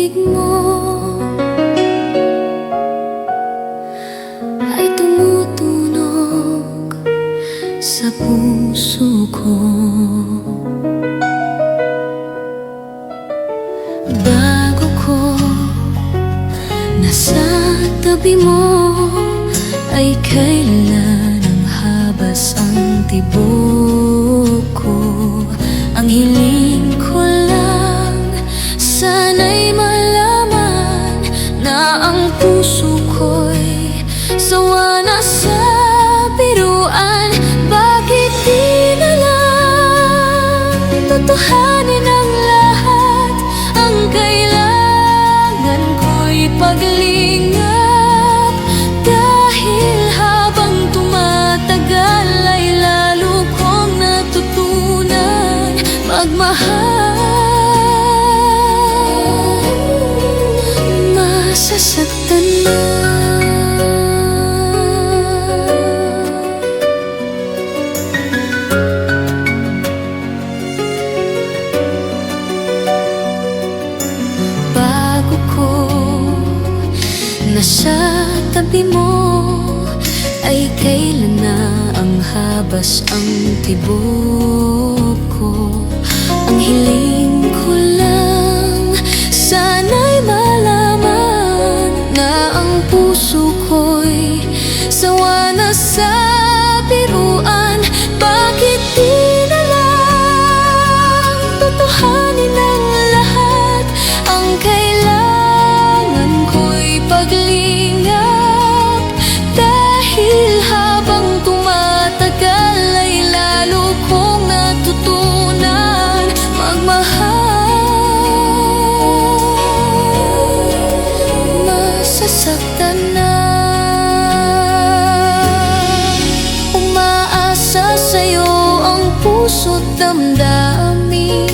pag-ibig mo ay tumutunog sa puso ko. Bago ko nasa tabi mo ay kailan ang habas ang tibok ko. Ang hiling ko lang sana'y malaman na ang puso ko'y sawa na sa biruan. Bakit di na lang tutuhanin ang lahat? Ang kailangan ko'y paglingap, dahil habang tumatagal ay lalo kong natutunan magmahal. Masasaktan na. Bago ko nasa tabi mo ay kailan na ang habas ang tibok ko. Ang hiling ko lang sana'y malaman na ang puso ko'y sawa na sa biruan. Bakit di na lang tutuhanin ang lahat? Ang kailangan ko'y paglingap, dahil habang tumatagal ay lalo kong natutunan magmahal. Masasaktan na. Umaasa sa'yo ang puso't damdamin,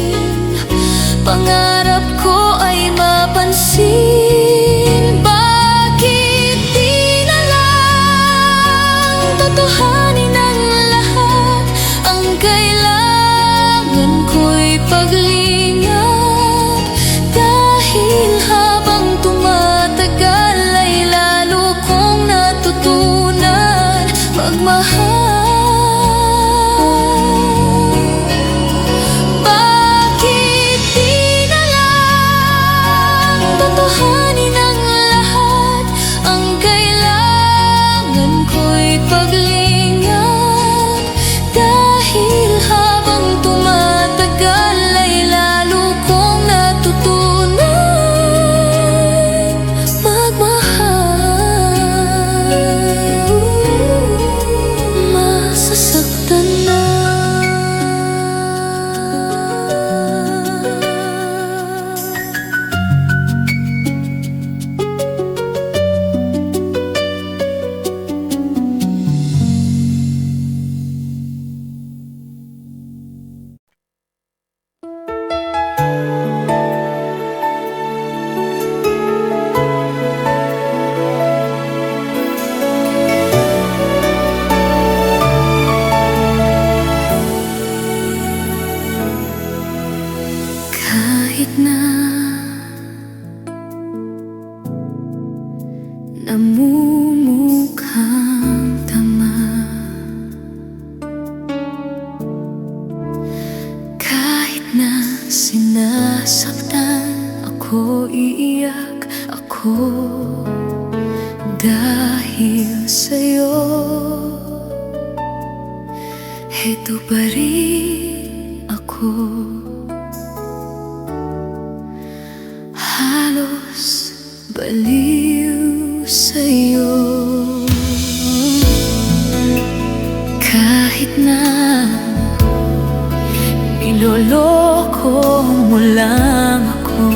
pangarap ko ay mapansin. Bakit di na lang tutuhanin ang lahat? Ang kailangan ko'y paglingap, dahil habang tumatagal ay lalo kong natutunan magmahal. Bakit di na lang tutuhanin ang lahat? Ang kailangan ko'y paglingap, dahil habang tumatagal ay lalo kong natutunan magmahal. Masasaktan na. Kahit na namumukhang tama, kahit na sinasaktan ako, iiyak ako dahil sa'yo. Heto pa rin ako, halos baliw sa'yo. Kahit na niloloko mo lang ako,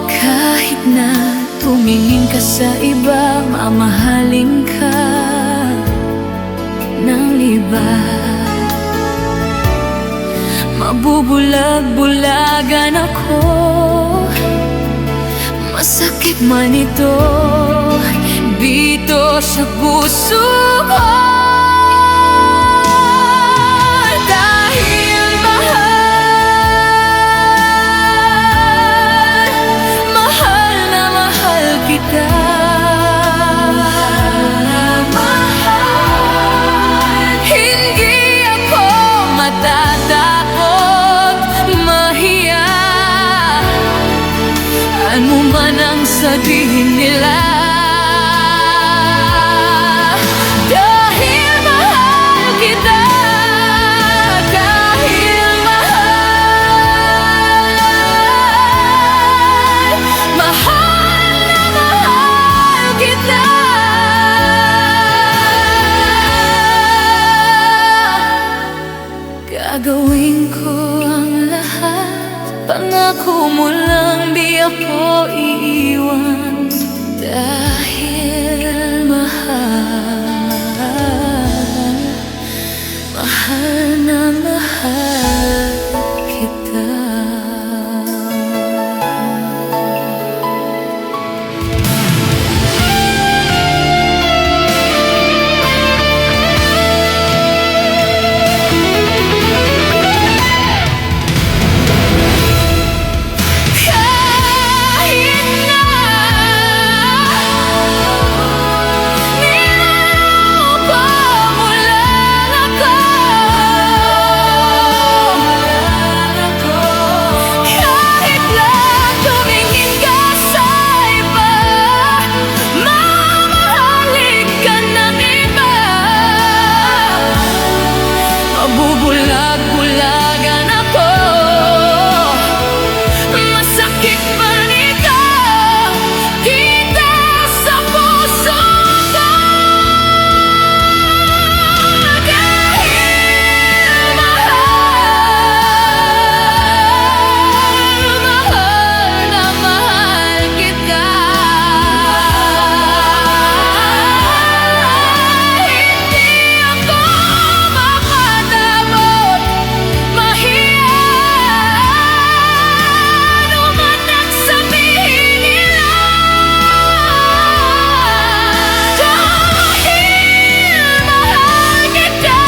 kahit na tumingin ka sa iba, mamahalin ka ng libat, mabubulag-bulagan ako. Masakit man ito dito sa puso ko, dahil mahal sabihin nila. Dahil mahal kita, dahil mahal na mahal kita. Gagawin ko ang lahat, pangako mo lang di ako iiwan. Dahil mahal na mahal kita. Bubulag-bulagan ako, masakit man ito, kita sa puso ko. Dahil mahal na mahal kita. Hindi ako mapatawad, mahiya naman at sabihin nila. Dahil mahal kita,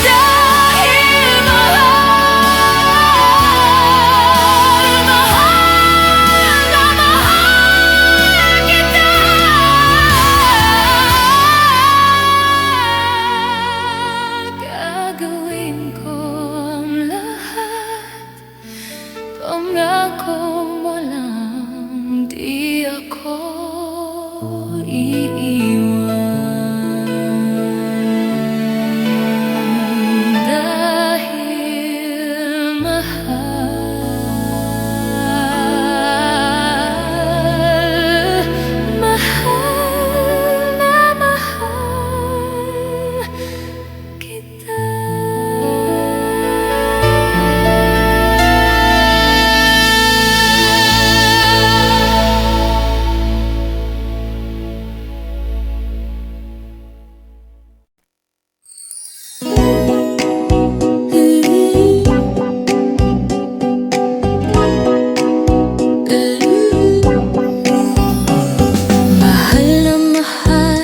dahil mahal na mahal kita. Gagawin ko ang lahat, pangako mo lang di ako iiwan. Dahil mahal na mahal kita. Mahal na mahal,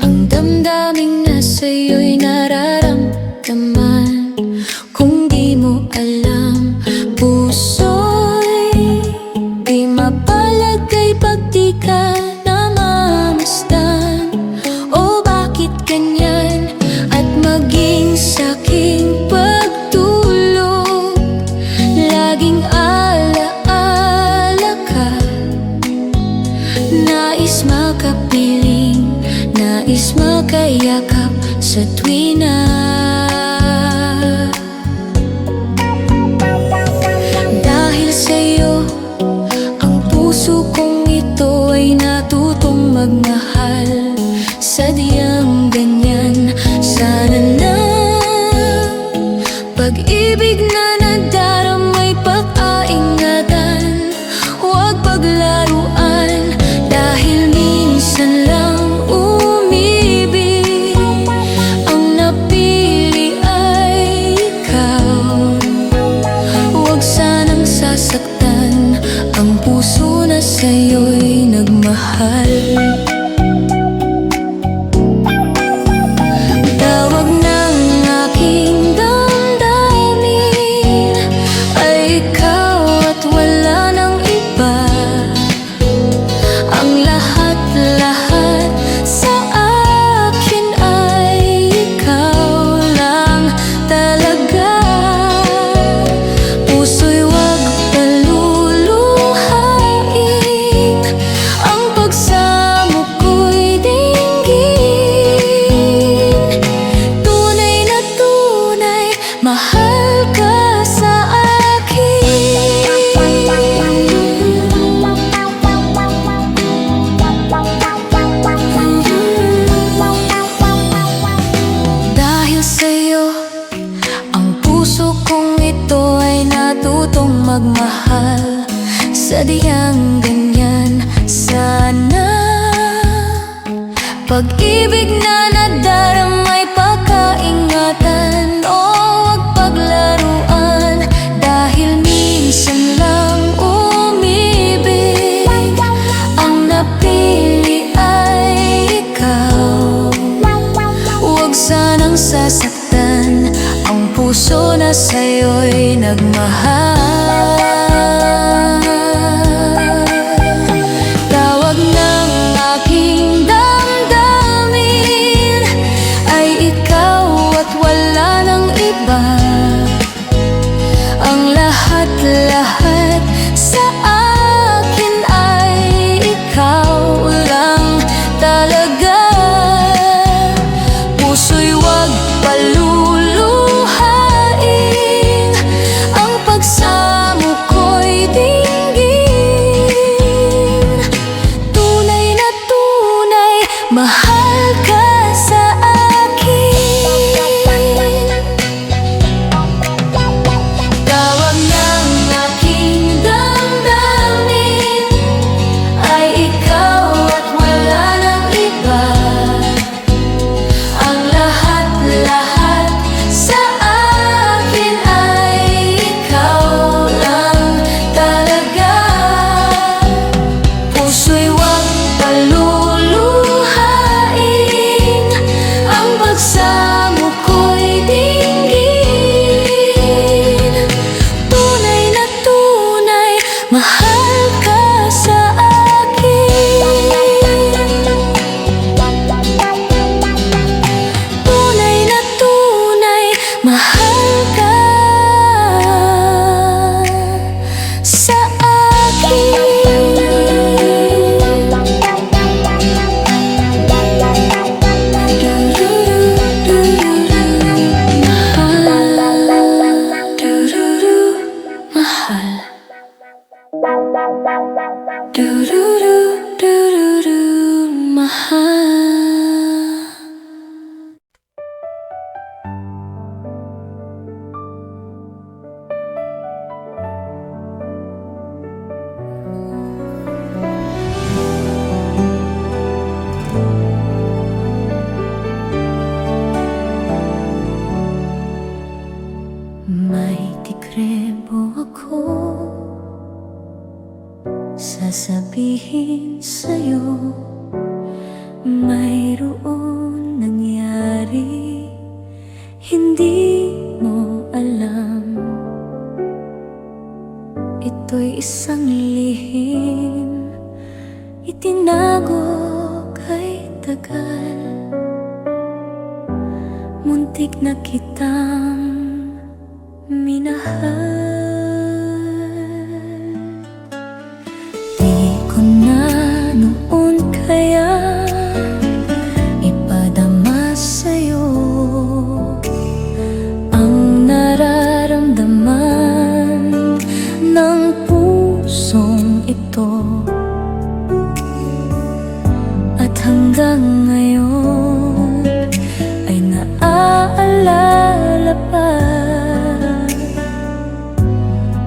ang damdaming nasa'yo'y nararamdaman. Kung di mo alam, puso'y di mapalad kay pag di ka namamasdan. O bakit ganyan? At maging sa'king pagtulog, laging alaala ka. Nais makapiling, nais makayakap sa tuwina. Dahil sa'yo, ang puso kong ito ay natutong magmahal. Sadyang ganyan, sana na pag-ibig na nadaramay pag-aingatan, huwag paglaruan. Dahil minsan lang umibig, ang napili ay ikaw. Huwag sanang sasaktan ang puso na sa'yo'y nagmahal. Tawag ng aking damdamin, mahal ka sa Dahil sa'yo, ang puso kong ito ay natutong magmahal. Sadyang ganyan sana. Pag-ibig na nadaramay pagkaingatan, o wag paglaruan. Dahil minsan lang umibig, ang napili ay ikaw. Huwag sanang sasaktan ang puso na sa'yo'y nagmahal. Tawag ng aking damdamin ay ikaw at wala nang iba. Ang lahat-lahat sa akin ay ikaw lang talaga. Puso'y wag paluluhain, ang pagsamo ko'y dinggin. Tunay na tunay, mahal ka sa akin. Tawag ng aking damdamin ay ikaw at wala nang iba. Ang lahat-lahat sa akin ay ikaw lang talaga. Puso'y wag paluluhain, ang pagsamo ko'y dinggin. Tunay na tunay, mahal ka sa akin. Tunay na tunay, mahal ka sa Mahal. Mahal. May tikrebo ako sasabihin sa'yo. Mayroon nangyari, hindi mo alam. Ito'y isang lihim, itinago kay tagal. Muntik na kitang minahal. Di ko na noon kaya ipadama sa'yo ang nararamdaman ng pusong ito. At hanggang ngayon ay naaalala pa.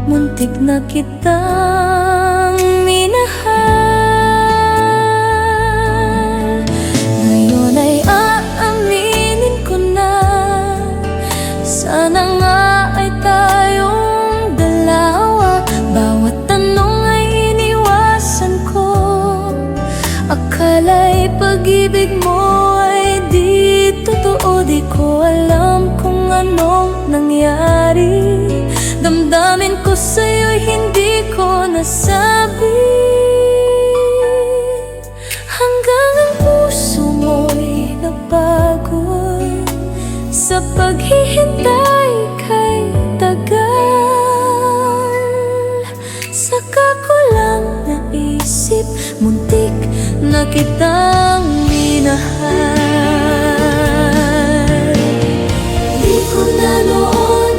Muntik na kitang minahal. Ngayon ay aaminin ko na, sana nga ay tayong dalawa. Bawat tanong ay iniwasan ko. Akala'y pag-ibig mo ay di totoo. Di ko alam kung anong nangyari. Damdamin ko sa'yo'y hindi ko nasabi. Hanggang ang puso mo'y napagod sa paghihintay kay tagal. Saka ko lang naisip, muntik na kitang minahal. Di ko na noon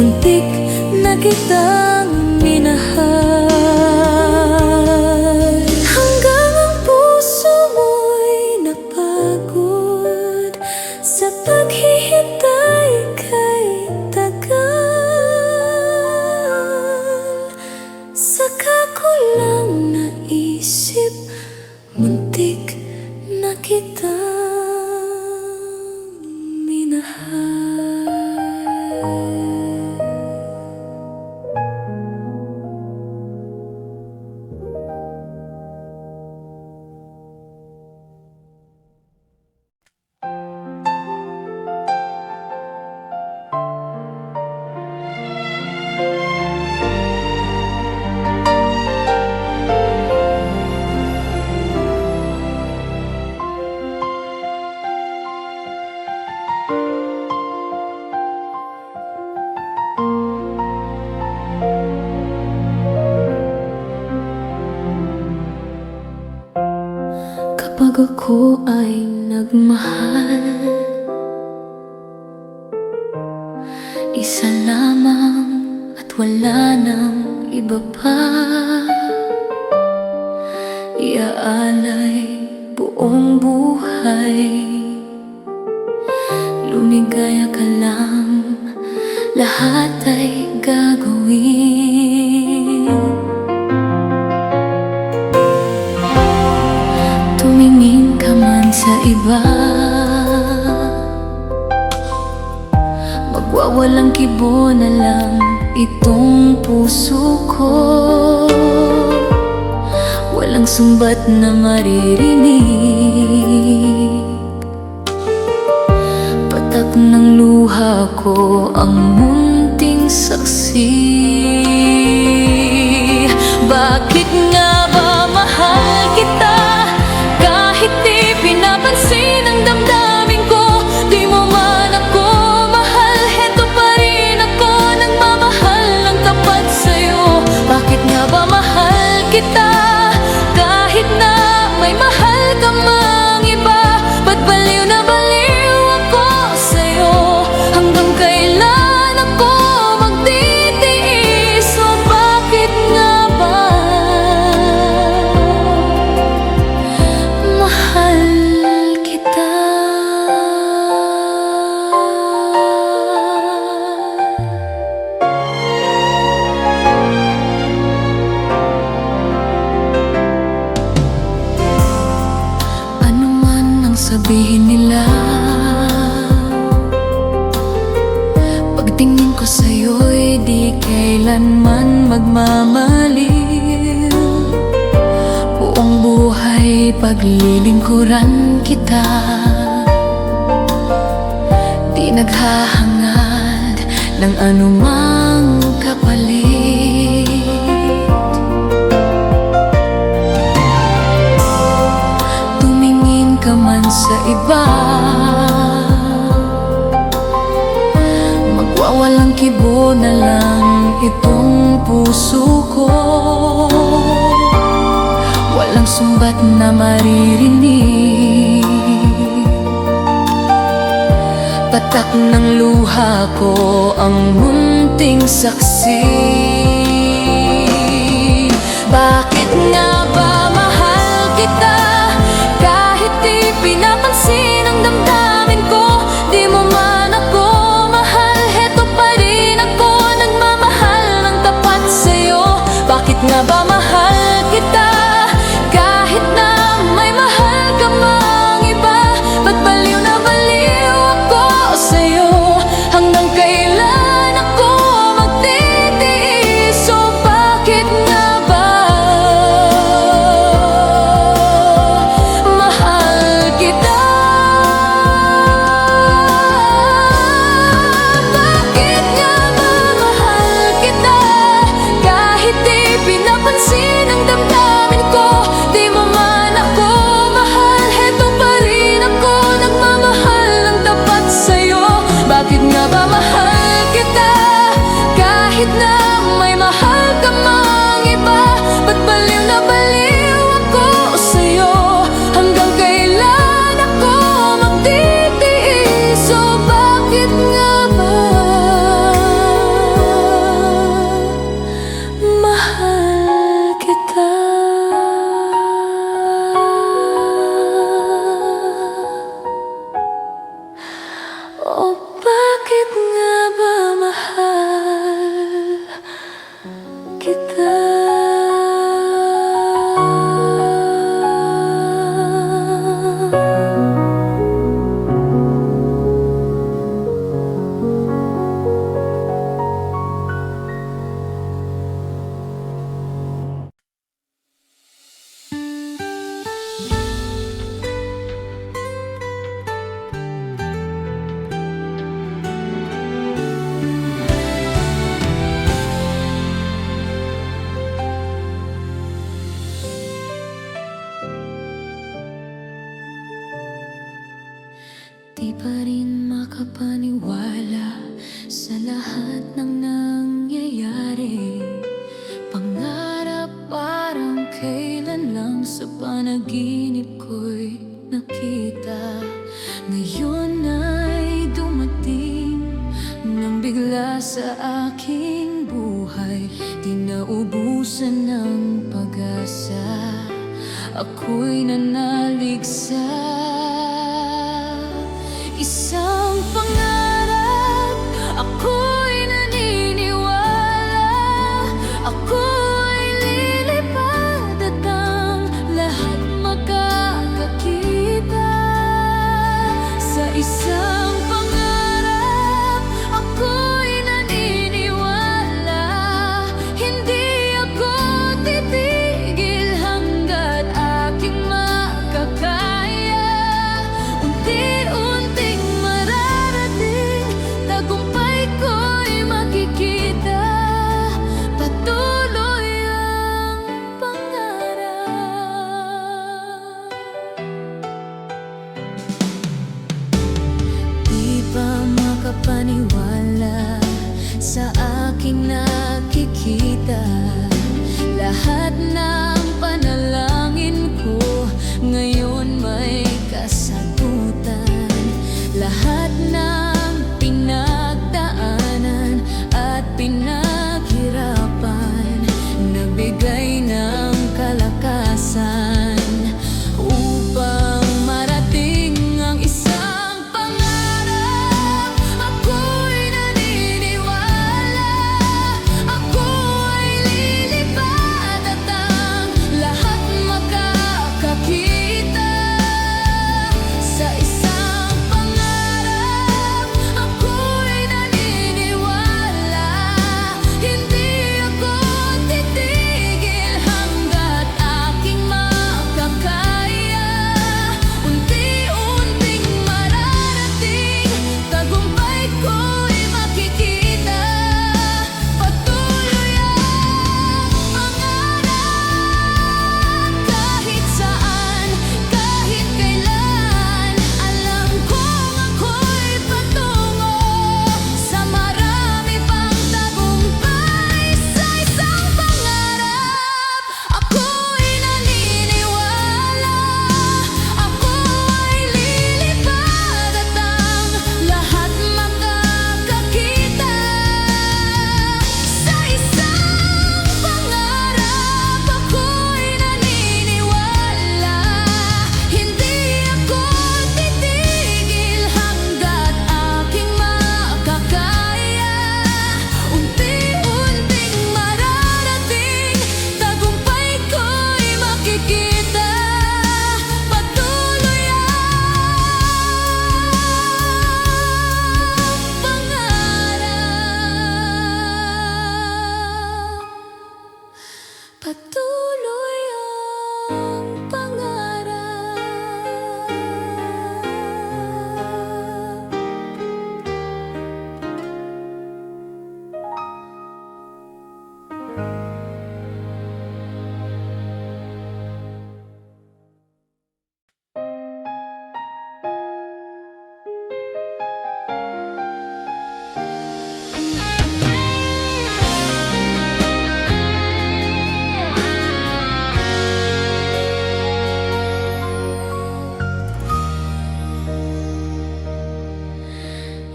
muntik na kitang minahal. Hanggang ang puso mo'y napagod sa paghihintay kay tagal. Saka ko lang naisip, muntik na kitang minahal. Kapag ako ay nagmahal, isa lamang at wala nang iba pa. Iaalay buong buhay, lumigaya ka lang, lahat ay gagawin. Tumingin ka man sa iba, magwawalang kibo na lang itong puso ko. Walang sumbat na maririnig, patak ng luha ko ang munting saksi. Bakit nga ba mahal kita? Kahit di pinapansin ang damdamin ko, di mo man ako mahal, heto pa rin ako nagmamahal ng tapat sa'yo. Bakit nga ba mahal kita? Kahit na may mahal ka mang iba, ba't baliw na baliw ako sa'yo? Hanggang kailan ako magtitiis? O bakit nga ba mahal kita? Ano man ang sabihin nila, pagtingin ko sa'yo'y di kailanman magmamaliw. Buong buhay paglilingkuran kita, di naghahangad ng anumang kapalit. Tumingin ka man sa iba, magwawalang kibo na lang itong puso ko. Walang sumbat na maririnig, patak ng luha ko ang munting saksi. Bakit nga ba mahal kita? Kahit di pinapansin ang damdamin ko, di mo man ako mahal, heto pa rin ako nagmamahal ng tapat sa'yo. Bakit nga ba mahal kita? Kahit na may mahal ka mang iba, ba't baliw na baliw ako sa'yo? Hanggang kailan ako magtitiis? O bakit nga ba mahal kita? Bakit nga ba mahal kita? Kahit di pinapansin Sa lahat ng nangyayari, pangarap parang kailan lang sa panaginip ko'y nakita. Ngayon ay dumating nang bigla sa aking buhay, di naubusan ng pag-asa. Ako'y nanalig sa isang pangarap. Ako'y naniniwala, ako'y lilipad at ang lahat makakakita. Sa isang pangarap, ako'y naniniwala, hindi ako titigil hanggat aking makakaya. Unti-unting mararating, tagumpay ko'y makikita. Patuloy ang pangarap. Di pa makapaniwala sa aking nakikita. Lahat ng panalangin ko ngayon may kasagutan. Lahat ng pinagdaanan at pinaghirapan, nagbigay ng kalakasan upang marating ang isang pangarap. Ako'y naniniwala, ako'y lilipad at ang lahat makakakita. Sa isang pangarap, ako'y naniniwala, hindi ako titigil hanggat aking makakaya. Unti-unting mararating, tagumpay ko'y makikita. Patuloy ang pangarap, kahit saan, kahit kailan. Alam kong ako'y patungo sa marami pang tagumpay. Sa isang pangarap, ako'y naniniwala, ako ay lilipad at ang lahat makakakita. Sa isang pangarap, ako'y naniniwala, hindi ako titigil hanggat aking makakaya. Unti-unting mararating, tagumpay ko'y makikita. Patuloy ang pangarap. Patuloy ang pangarap.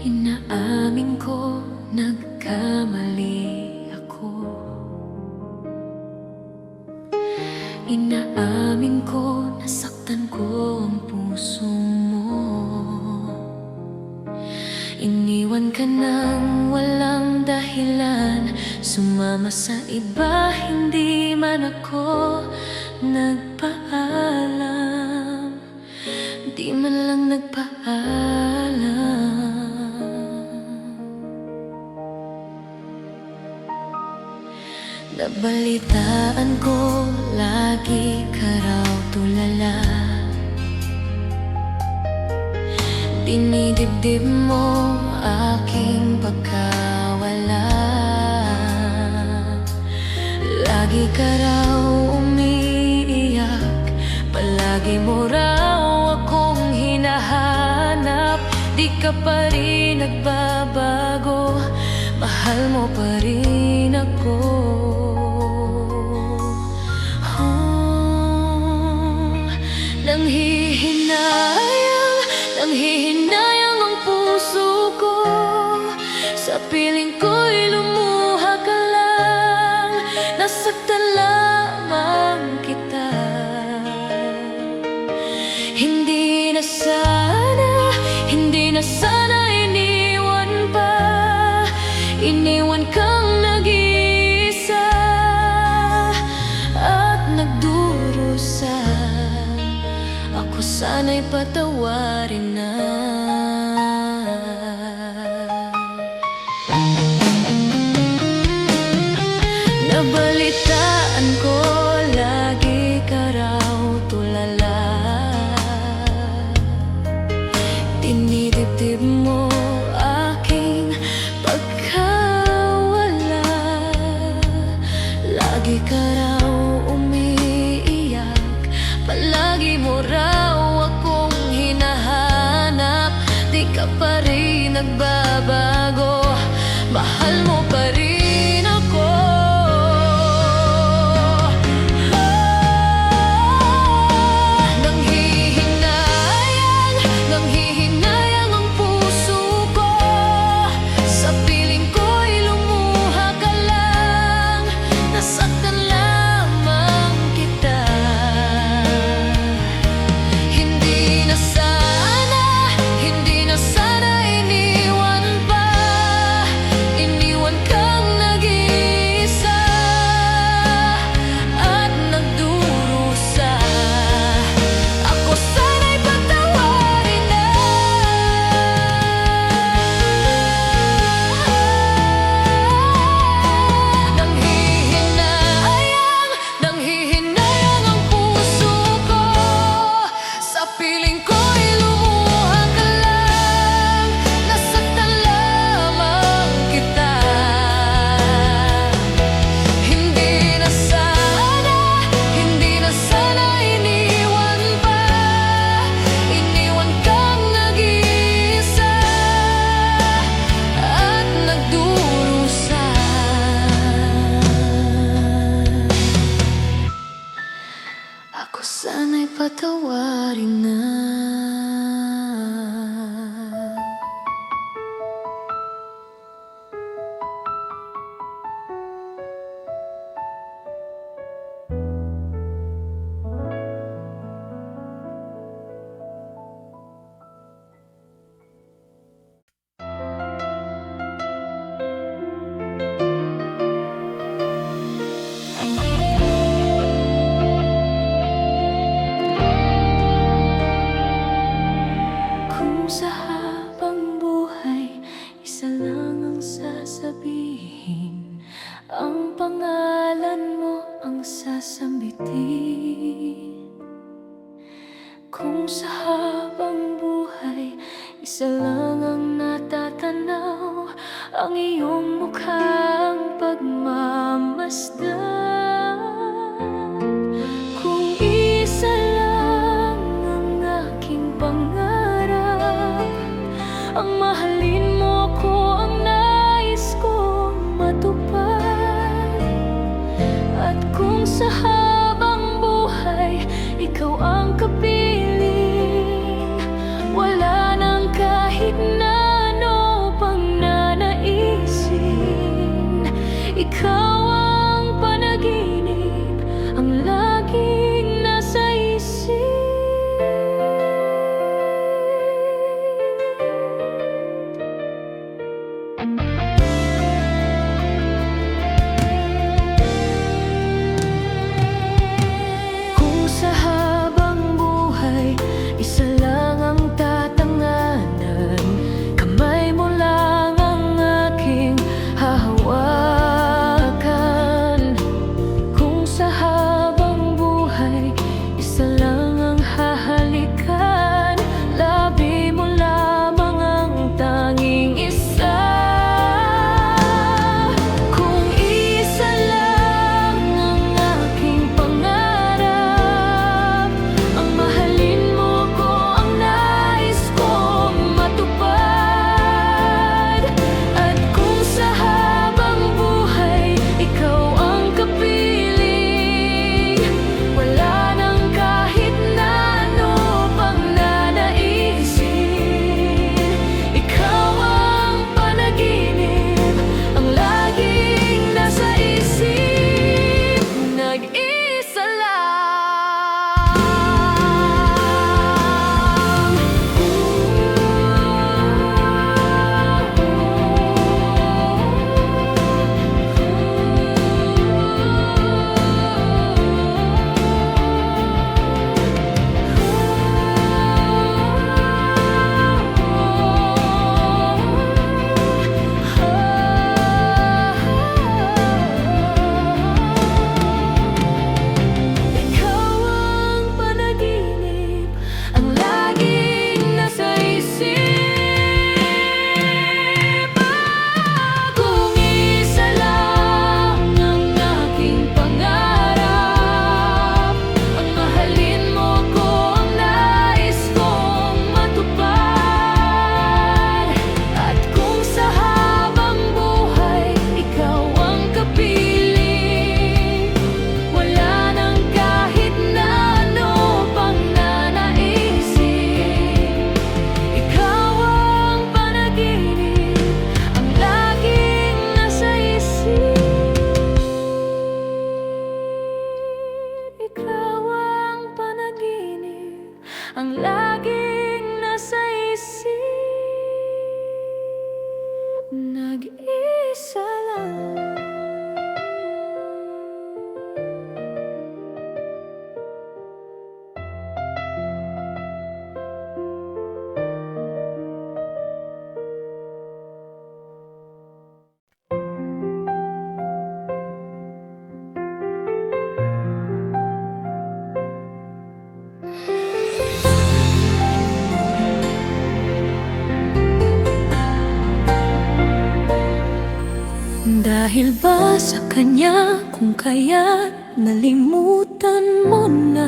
Inaamin ko, nagkamali ako. Inaamin ko, nasaktan ko ang puso mo. Iniwan ka nang walang dahilan, sumama sa iba, hindi man ako nagpaalam. Di man lang nagpaalam. Nabalitaan ko, lagi ka raw tulala. Dinidibdib mo aking pagkawala. Lagi ka raw umiiyak, palagi mo raw hinahanap, di ka pa rin nagbabago. mahal mo pa rin ako. Nanghihinayang ang puso ko. Sa piling ko'y lumuha ka lang. Nasaktan lamang kita. Hindi na sana iniwan pa. Iniwan kang nag-iisa at nagdurusa. Ako sana'y patawarin na. Nabalitaan ko lagi ka raw tulala. Dinidibdib mo aking pagkawala. Lagi ka raw umiiyak. Palagi mo raw akong hinahanap. Di ka pa rin nagbabago. Mahal mo pa rin ako. Nanghihinayang ang puso ko. Sa piling ko'y lumuha ka lang. Nasaktan lamang kita. Hindi na sana iniwan pa. Iniwan kang nag-iisa at nagdurusa. Ako sana'y patawarin na. Nanghihinayang ang puso ko. Sa piling ko'y lumuha ka lang. Nasaktan lamang kita. Hindi na sana iniwan pa. Iniwan kang nag-iisa at nagdurusa. Ako sana'y patawarin na. Kung sa habang buhay, isa lang ang sasabihin, ang pangalan mo ang sasambitin. Kung sa habang buhay, isa lang ang natatanaw, ang iyong mukhang pagmamasdan. Kung isa lang ang aking pangarap, ang mahalin mo ko ang nais kong matupad. At kung sa habang buhay, ikaw ang kapiling, wala nang kahit na ano pang nanaisin. Ikaw ang panaginip, ang laging nasa isip. Dahil ba sa kanya kung kaya't nalimutan mo na?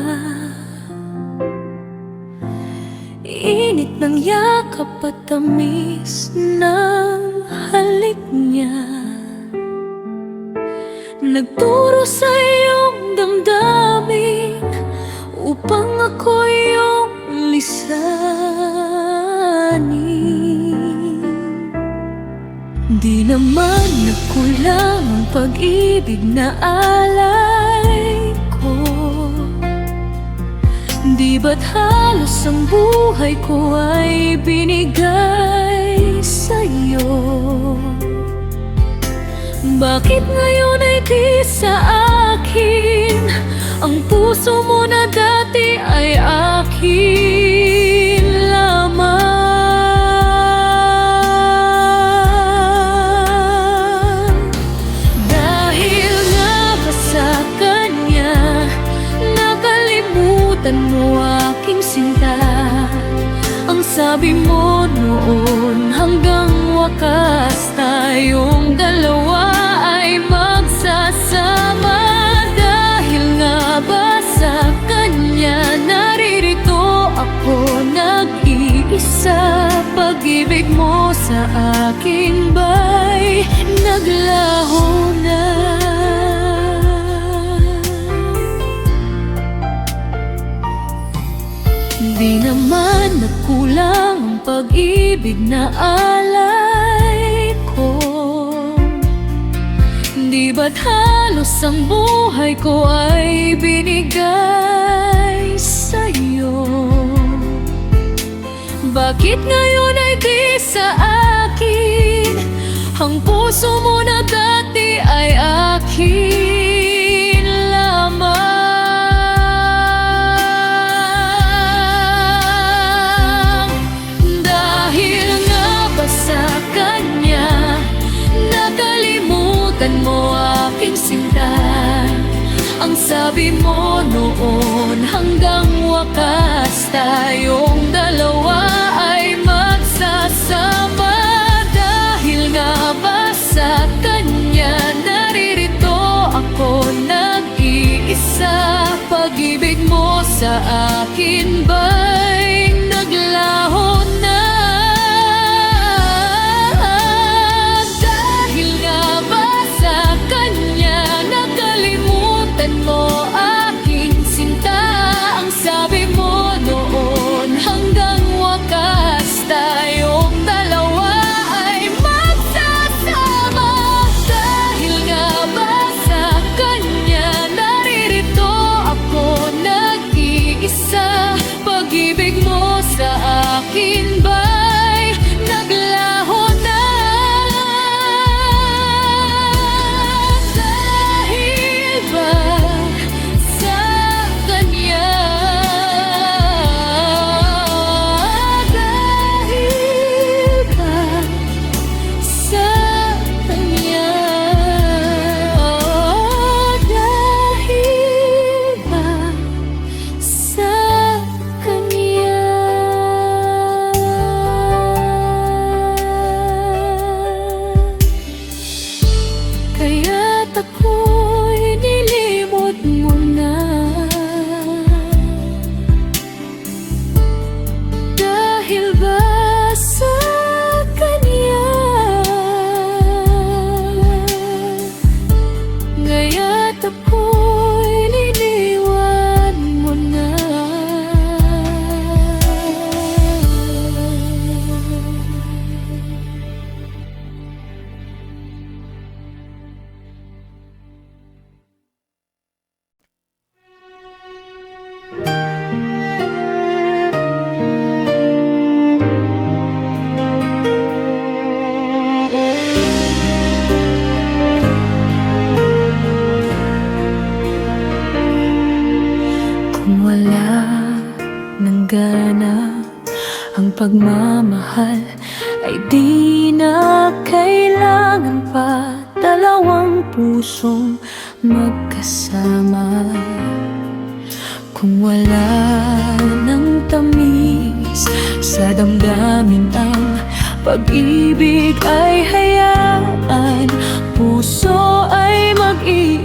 Init ng yakap at tamis ng halik niya, nagturo sa iyong damdamin upang ako iyong lisanin. Di naman nagkulang ang pag-ibig na alay ko. Di ba't halos ang buhay ko ay binigay sa'yo? Bakit ngayon ay di sa akin ang puso mo na dati ay akin lamang? Dahil nga ba sa kanya nakalimutan mo aking sinta? Ang sabi mo noon hanggang wakas tayong dalawa ay magsasama. Dahil nga ba sa kanya naririto ako nag-iisa? Pag-ibig mo sa akin ba'y naglaho na? Di naman nagkulang ang pag-ibig na alay ko. Di ba't halos ang buhay ko ay binigay sa'yo? Bakit ngayon ay di sa akin ang puso mo na dati ay akin lamang? Dahil nga ba sa kanya nakalimutan mo aking sinta? Ang sabi mo noon hanggang wakas tayong dalawa ay magsasama. Dahil nga ba sa kanya naririto ako nag-iisa? Pag-ibig mo sa akin ba'y naglaho na? Dahil nga ba sa kanya nakalimutan mo aking sinta? Ang sabi mo noon hanggang wakas tayong dalawa ay magsasama. Dahil nga ba sa kanya naririto ako nag-iisa? Pag-ibig mo sa akin ba'y naglaho na? Dahil ba sa kanya? Dahil ba sa kanya? Dahil ba sa kanya? Kaya't ako'y nilimot mo na. Dahil ba sa kanya? Kaya't ako'y niliwan mo na. Kung wala ng gana ang pagmamahal ay di na kailangan pa dalawang pusong magkasama. Kung wala ng tamis sa damdamin ang pag-ibig ay hayaan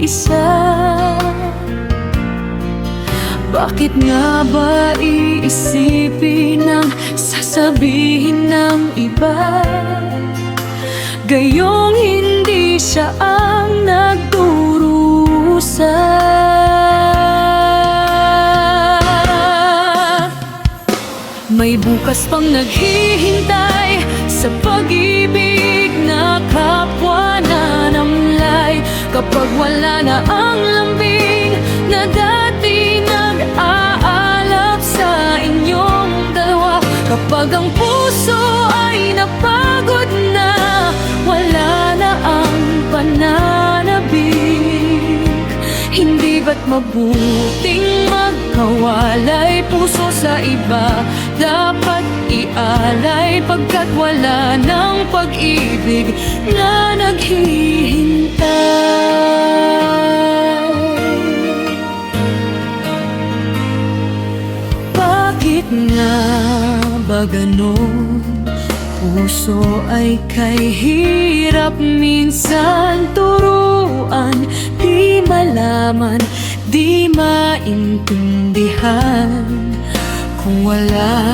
nag-iisa? Bakit nga ba iisipin ang sasabihin ng iba? Gayong hindi siya ang nagdurusa. May bukas pang naghihintay sa pag-ibig na kapwa nanamlay. Kapag wala na ang lambing na dati nag-aalap sa inyong dalawa. Kapag ang puso ay napagod na, wala na ang pananabik. Hindi ba't mabuting magkawalay puso sa iba? Dapat ialay pagkat wala ng pag-ibig na naghihintay. Bakit nga ba ganon? Puso ay kay hirap minsan turuan. Di malaman, di maintindihan. Kung wala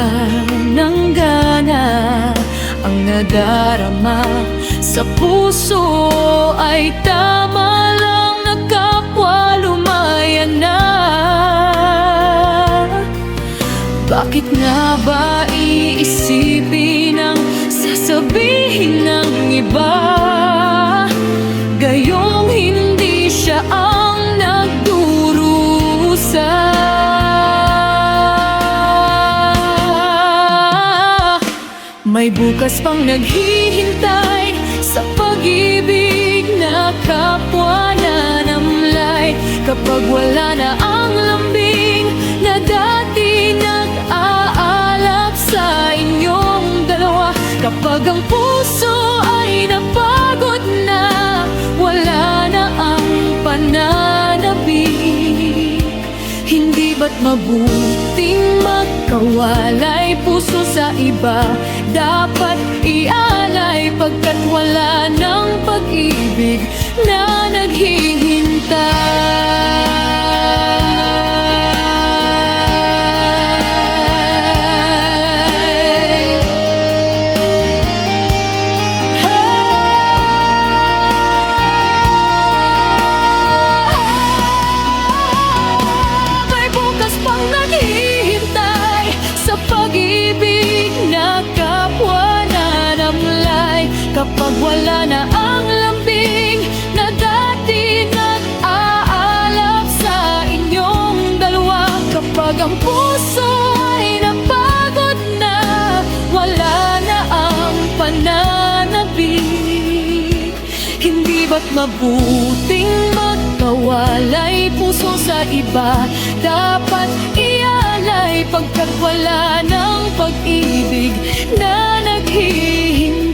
ng gana ang nadarama sa puso, ay tama lang na kapwa lumayan na. Bakit nga ba iisipin ang sasabihin ng iba? Gayong hindi siya ang nagdurusa. May bukas pang naghihintay sa pag-ibig na kapwa nanamlay. Kapag wala na ang lambing na dati nag-aalap sa inyong dalawa. Kapag ang puso ay napagod na, wala na ang pananabik. Hindi ba't mabuting magkawalay puso sa iba? Dapat ialay pagkat wala ng pag-ibig na naghihintay. May bukas pang naghihintay sa pag-ibig na kapwa nanamlay. Kapag wala na ang lambing na dati nag-aalap sa inyong dalawa. Kapag ang puso ay napagod na, wala na ang pananabik. Hindi ba't mabuting magkawalay puso sa iba? Dapat ialay pagkat wala ng pag-ibig na naghihintay.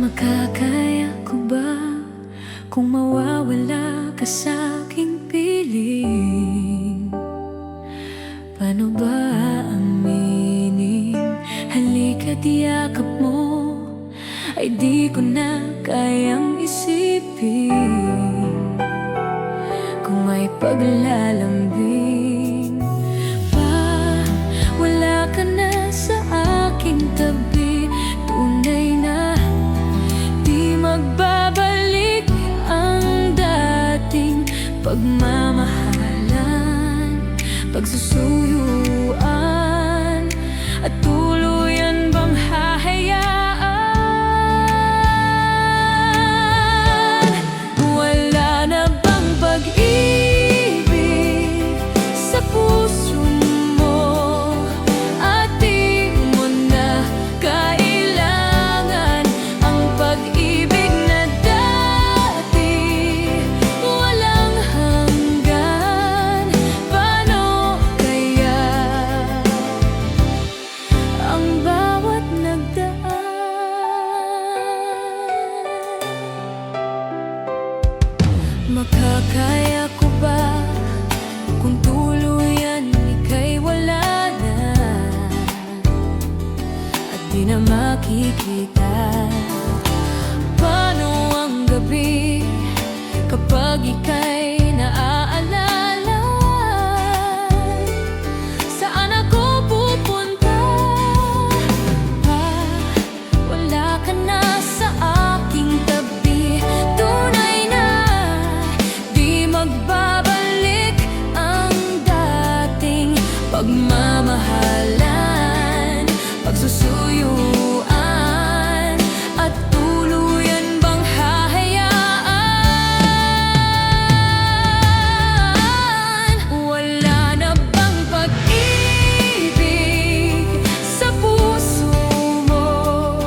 Makakaya ko ba kung mawawala ka sa aking piling? Paano ba aminin? Halika't yakap mo ay di ko na kayang isipin. Kung may paglalambing pa, wala ka na sa aking tabi. Tunay na di magbabalik ang dating pagmamahalan, pagsusuyuan, at tuluyan bang hahayaan? Wala na bang pag-ibig sa puso mo? At di mo na kailangan ang pag-ibig na dati walang hanggan. Makakaya ko ba kung tuluyan ika'y wala na at di na makikita? Paano ang gabi kapag ika'y naaalala? Saan ako pupunta? Wala ka na sa aking tabi. Tunay na di magbabalik ang dating pagmamahalan, pagsusuyuan, at tuluyan bang hahayaan? Wala na bang pag-ibig sa puso mo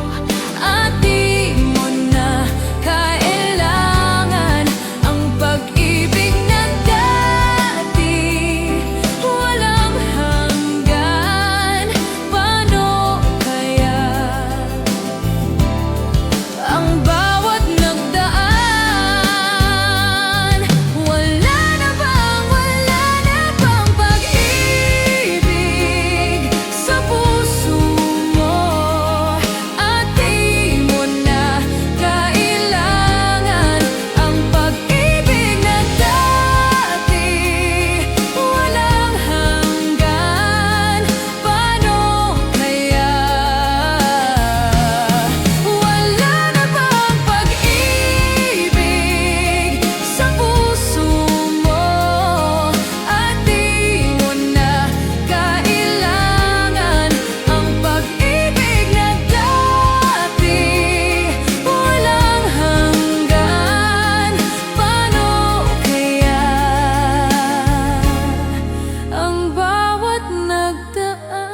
at di mo na kailangan ang pag-ibig na dati? Walang hanggan. Paano kaya ang bawat nagdaan? Wala na bang pag-ibig sa puso mo at di mo na kailangan ang pag-ibig na dati? Walang hanggan. Paano kaya? Wala na bang pag-ibig sa puso mo at di mo na kailangan ang pag-ibig na dati? Walang hanggan. Paano kaya ang bawat nagdaan?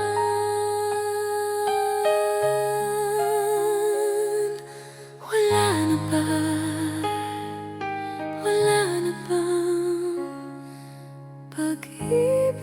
Wala na ba? Wala na bang pag-ibig?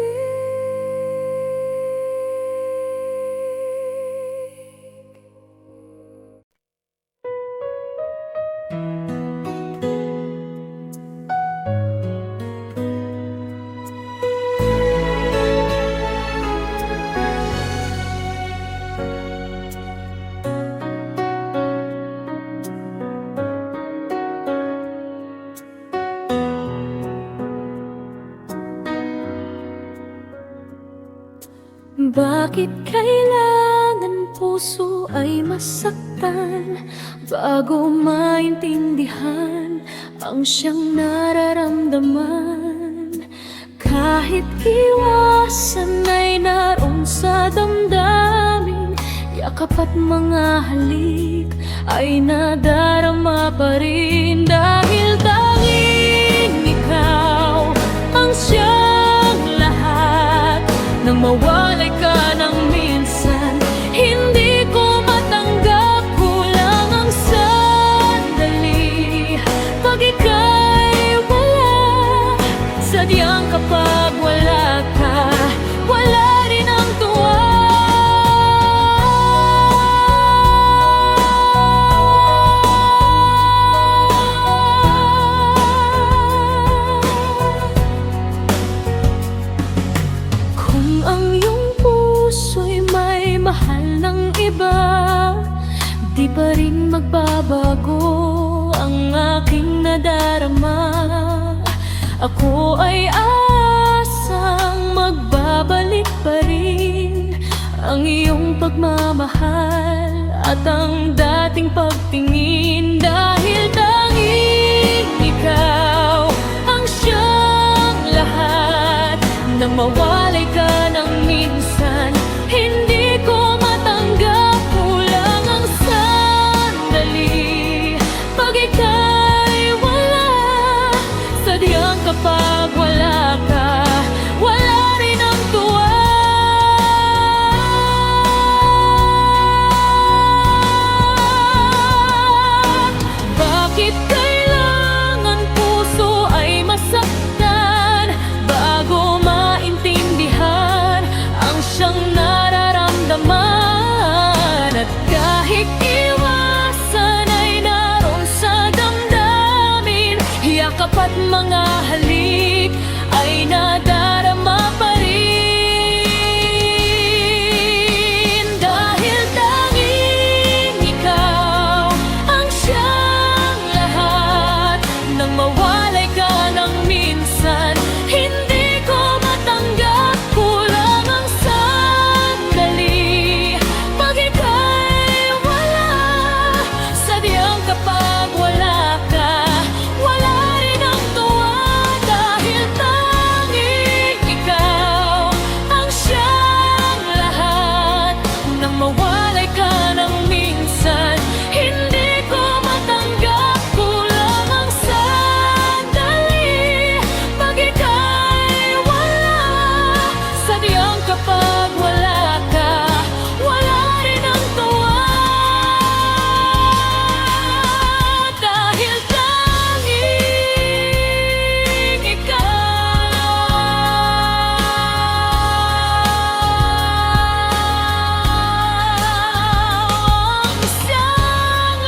Bakit kailangan puso ay masaktan bago maintindihan ang siyang nararamdaman? Kahit iwasan ay naroon sa damdamin, yakap at mga halik ay nadarama pa rin. Dahil tanging ikaw ang siyang lahat. Nang mawalay ka ng minsan, hindi ko matanggap, kulang ang sandali. Pag ika'y wala, sadyang kapag wala ka, wala rin ang tuwa. Kung ang iyong puso'y may mahal ng iba, di pa rin magbabago ang aking nadarama. Ako ay asang magbabalik pa rin ang iyong pagmamahal at ang dating pagtingin. Dahil tanging ikaw ang siyang lahat. Nang mawalay ka ng minsan, hindi ko matanggap, kulang ang sandali. Pag ika'y wala, sadyang kapag wala ka, wala rin ang tuwa. Bakit kailangan puso ay masaktan bago maintindihan ang siyang nararamdaman? At kahit iwasan ay naroon sa damdamin, yakap at mga halik ay nadarama pa rin. Dahil tanging ikaw ang siyang lahat. Nang mawalay ka ng minsan, hindi ko matanggap. Kulang ang sandali pag ika'y wala. Sadyang kapag wala ka, wala rin ang tuwa. Dahil tanging ikaw ang siyang lahat. Nang mawalay ka ng minsan, hindi ko matanggap. Kulang ang sandali pag ika'y wala. Sadyang kapag wala ka, wala rin ang tuwa. Dahil tanging ikaw ang siyang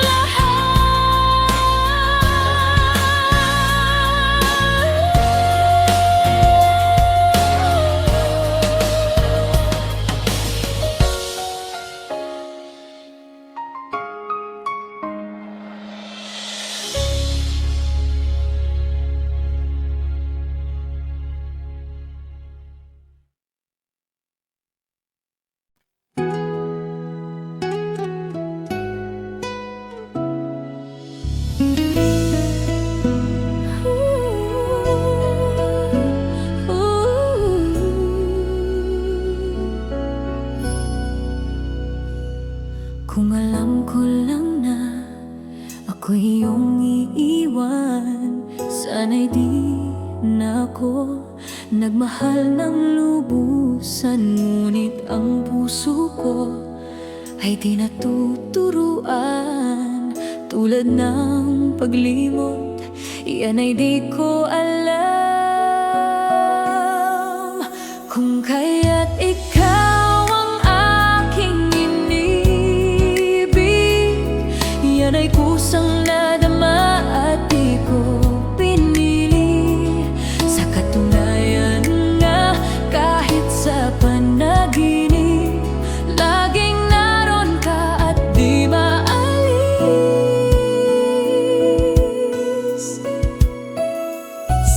Kung alam ko lang na ako'y iyong iiwan, sana'y di na ako nagmahal ng lubusan. Ngunit ang puso ko ay di natuturuan. Tulad ng paglimot, yan ay di ko alam. Kung kaya't ikaw ang aking inibig, yan ay kusang nadama at di ko pinili. Sa katunayan nga, kahit sa panaginip, laging naroon ka at di maalis.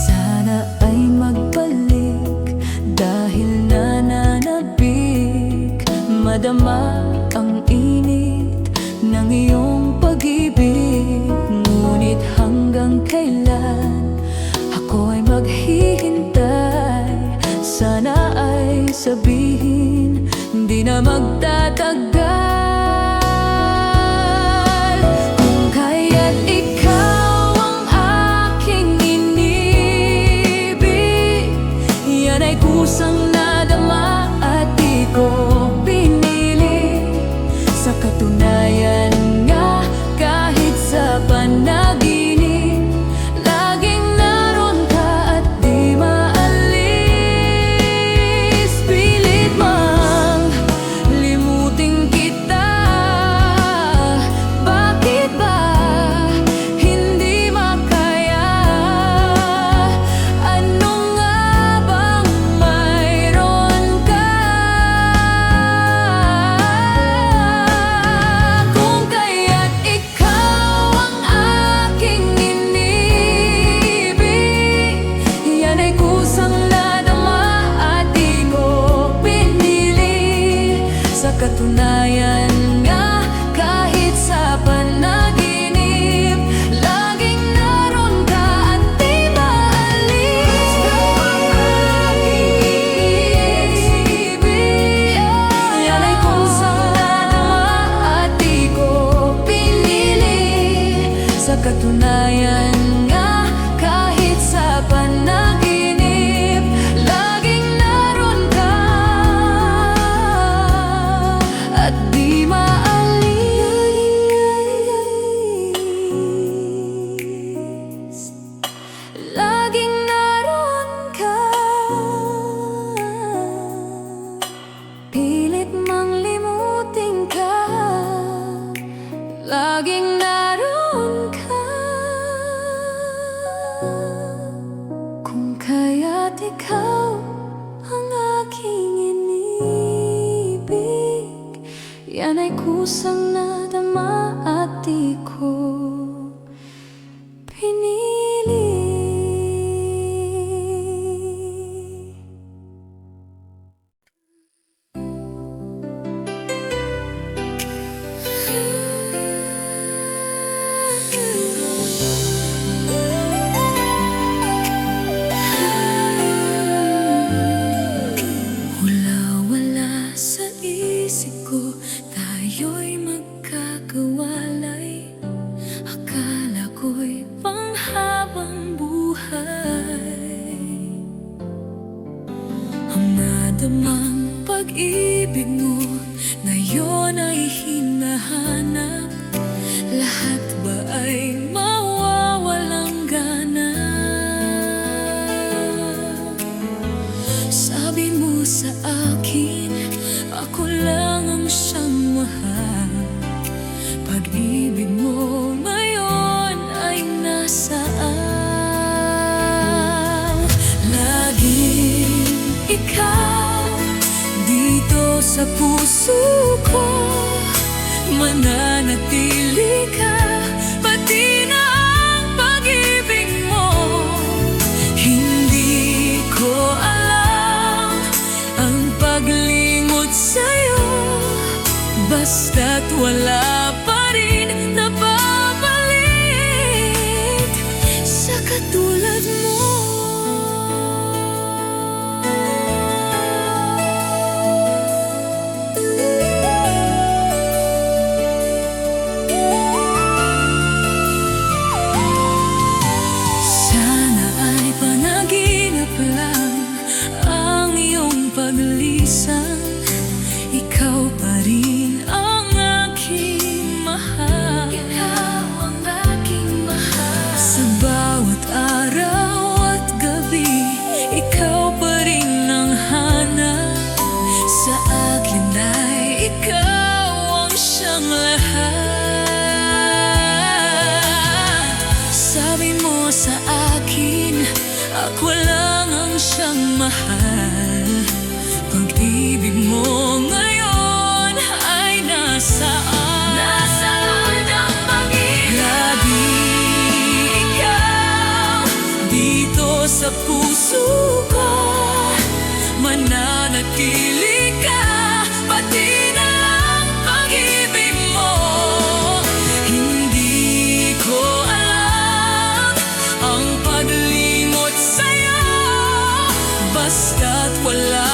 Sana ay magbalik dahil nananabik, madama ang init ng iyong pag-ibig. Ngunit hanggang kailan ako ay maghihintay? Sana ay sabihin, di na magtatagal. Kung kaya't ikaw ang aking inibig, yan ay kusang nadama at di ko pinili. Sa katunayan nga, kahit sa panaginip, laging naroon ka at di maalis. Pilit mang limuting ikaw ang aking inibig. Yan ay kusang nadama at di ko pinili. Wala sa isip ko, tayo'y magkakawalay. Akala ko'y panghabang buhay. Ang nadamang pag-ibig mo ngayon ay hinahanap. Lahat ba ay mawawalang gana? Sabi mo sa akin, ako lang ang siyang mahal. Pag-ibig mo ngayon ay nasaan? Laging ikaw dito sa puso ko, mananatili ka, pati na ang pag-ibig mo. Hindi ko alam ang paglingot sa'yo, basta't wala pa rin napapalit sa katulad mo. Sana ay panaginip lang ang iyong paglisan. Ikaw pa rin ang aking mahal. Ikaw ang aking mahal. Sa bawat araw at gabi, ikaw pa rin ang hanap. Sa akin ay ikaw ang siyang lahat. Sabi mo sa akin, ako lang ang siyang mahal. Pag-ibig mo ngayon ay nasaan? Nasaan ang pag-ibig? Lagi ikaw dito sa puso ko, mananatili ka, pati na ang pag-ibig mo. Hindi ko alam ang paglimot sa'yo, basta't wala